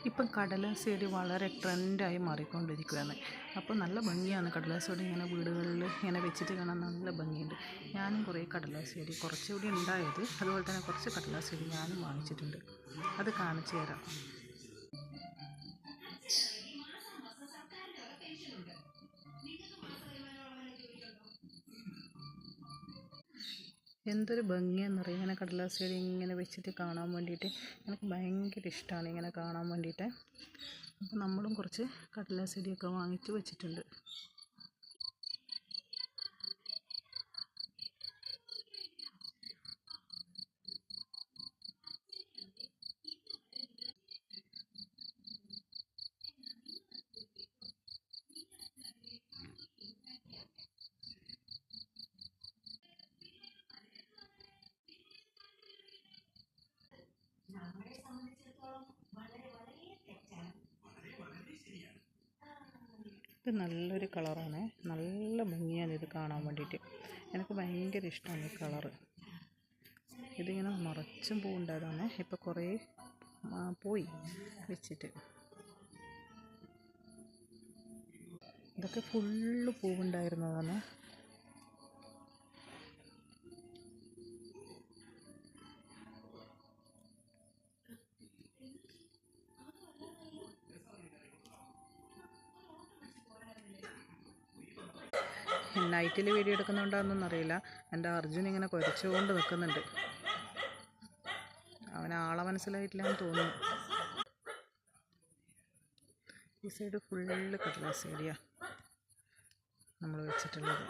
ഇപ്പം കടലാസ് ചെടി വളരെ ട്രെൻഡായി മാറിക്കൊണ്ടിരിക്കുകയാണ്. അപ്പോൾ നല്ല ഭംഗിയാണ് കടലാസ് ചെടി ഇങ്ങനെ വീടുകളിൽ ഇങ്ങനെ വെച്ചിട്ട് കാണാൻ നല്ല ഭംഗിയുണ്ട്. ഞാനും കുറേ കടലാസ് ചെടി കുറച്ചുകൂടി ഉണ്ടായത്, അതുപോലെ തന്നെ കുറച്ച് കടലാസ് ചെടി ഞാനും വാങ്ങിച്ചിട്ടുണ്ട്. അത് കാണിച്ചു തരാം. എന്തൊരു ഭംഗിയാണെന്നറിയാം ഇങ്ങനെ കടലാസ് ചെടി ഇങ്ങനെ വെച്ചിട്ട് കാണാൻ വേണ്ടിയിട്ട്. എനിക്ക് ഭയങ്കര ഇഷ്ടമാണ് ഇങ്ങനെ കാണാൻ വേണ്ടിയിട്ട്. അപ്പോൾ നമ്മളും കുറച്ച് കടലാസ് ചെടിയൊക്കെ വാങ്ങിച്ച് വെച്ചിട്ടുണ്ട്. ഇത് നല്ലൊരു കളറാണ്, നല്ല ഭംഗിയാണ് ഇത് കാണാൻ വേണ്ടിയിട്ട്. എനിക്ക് ഭയങ്കര ഇഷ്ടമാണ് ഈ കളറ്. ഇതിങ്ങനെ നിറച്ചും പൂവുണ്ടായതാണ്, ഇപ്പോൾ കുറേ പോയി വെച്ചിട്ട്. ഇതൊക്കെ ഫുള്ള് പൂവുണ്ടായിരുന്നതാണ്. നൈറ്റിൽ വീഡിയോ എടുക്കുന്നുണ്ടോയെന്നൊന്നും അറിയില്ല. എൻ്റെ അർജുൻ ഇങ്ങനെ കുരച്ചുകൊണ്ട് നിൽക്കുന്നുണ്ട്. അവന് ആളെ മനസ്സിലായിട്ടില്ലെന്ന് തോന്നുന്നു. ഈ സൈഡ് ഫുള്ള് കടലാസ് ചെടിയാണ് നമ്മൾ വെച്ചിട്ടുള്ളത്.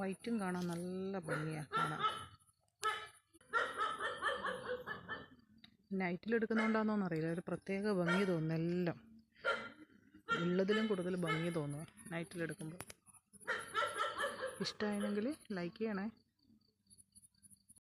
വൈറ്റും കാണാൻ നല്ല ഭംഗിയാണ് കാണാൻ. നൈറ്റിലെടുക്കുന്നുണ്ടോയെന്നൊന്നും അറിയില്ല, ഒരു പ്രത്യേക ഭംഗി തോന്നുന്നു. എല്ലാം ഉള്ളതിലും കൂടുതൽ ഭംഗി തോന്നുക നൈറ്റിലെടുക്കുമ്പോൾ. ഇഷ്ടമായെങ്കിൽ ലൈക്ക് ചെയ്യണേ.